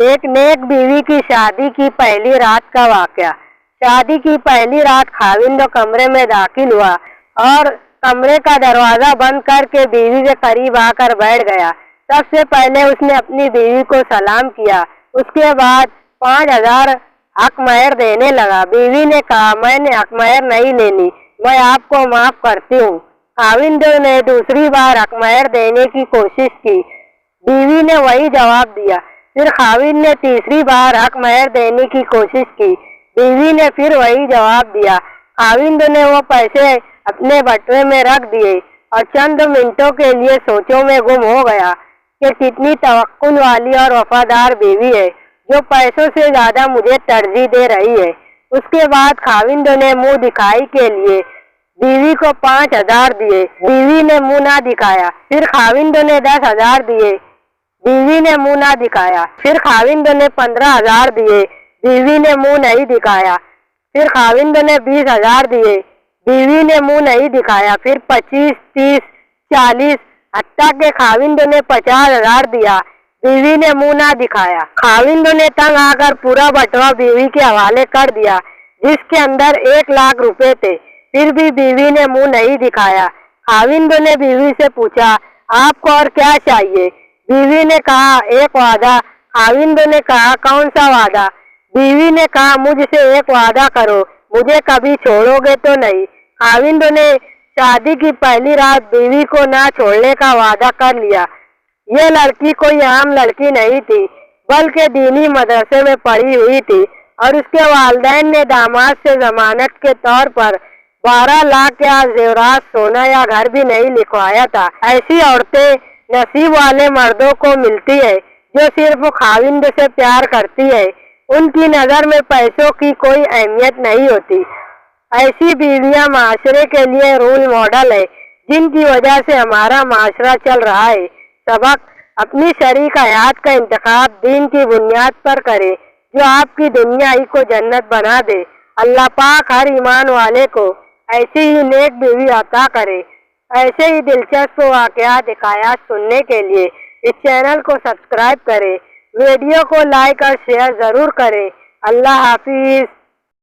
ایک نیک بیوی کی شادی کی پہلی رات کا واقعہ۔ شادی کی پہلی رات خاوند کمرے میں داخل ہوا اور کمرے کا دروازہ بند کر کے بیوی کے قریب آ کر بیٹھ گیا۔ سب سے پہلے اس نے اپنی بیوی کو سلام کیا، اس کے بعد 5000 حق مہر دینے لگا۔ بیوی نے کہا، میں نے حق مہر نہیں لینی، میں آپ کو معاف کرتی ہوں۔ خاوند نے دوسری بار حق مہر دینے کی کوشش کی، بیوی نے وہی جواب دیا۔ پھر خاوند نے تیسری بار حق مہر دینے کی کوشش کی، بیوی نے پھر وہی جواب دیا۔ خاوند نے وہ پیسے اپنے بٹوے میں رکھ دیے اور چند منٹوں کے لیے سوچوں میں گم ہو گیا کہ کتنی توکل والی اور وفادار بیوی ہے جو پیسوں سے زیادہ مجھے ترجیح دے رہی ہے۔ اس کے بعد خاوند نے منہ دکھائی کے لیے بیوی کو 5000 دیے، بیوی نے منہ نہ دکھایا۔ پھر خاوند نے 10000 دیے، بیوی نے منہ نہ دکھایا۔ پھر خاوند نے 15000 دیے، بیوی نے منہ نہیں دکھایا۔ پھر خاوند نے 20000 دیے، بیوی نے منہ نہیں دکھایا۔ پھر 25، 30، 40، حتیٰ کہ خاوند نے 50000 دیا، بیوی نے منہ نہ دکھایا۔ خاوند نے تنگ آ کر پورا بٹوا بیوی کے حوالے کر دیا جس کے اندر 1,00,000 روپے تھے، پھر بھی بیوی نے منہ نہیں دکھایا۔ خاوند نے بیوی سے پوچھا، آپ کو اور کیا چاہیے؟ بیوی نے کہا، ایک وعدہ۔ خاوند نے کہا، کون سا وعدہ؟ بیوی نے کہا، مجھ سے ایک وعدہ کرو، مجھے کبھی چھوڑو گے تو نہیں۔ خاوند نے شادی کی پہلی رات بیوی کو نہ چھوڑنے کا وعدہ کر لیا۔ یہ لڑکی کوئی عام لڑکی نہیں تھی بلکہ دینی مدرسے میں پڑھی ہوئی تھی اور اس کے والدین نے داماد سے ضمانت کے طور پر 12 لاکھ یا زیورات، سونا یا گھر بھی نہیں لکھوایا تھا۔ ایسی عورتیں نصیب والے مردوں کو ملتی ہے جو صرف خاوند سے پیار کرتی ہے، ان کی نظر میں پیسوں کی کوئی اہمیت نہیں ہوتی۔ ایسی بیویاں معاشرے کے لیے رول ماڈل ہے جن کی وجہ سے ہمارا معاشرہ چل رہا ہے۔ سبق: اپنی شریک حیات کا انتخاب دین کی بنیاد پر کرے جو آپ کی دنیا ہی کو جنت بنا دے۔ اللہ پاک ہر ایمان والے کو ایسی ہی نیک بیوی عطا کرے۔ ایسے ہی دلچسپ واقعات، حکایات سننے کے لیے اس چینل کو سبسکرائب کریں، ویڈیو کو لائک اور شیئر ضرور کریں۔ اللہ حافظ۔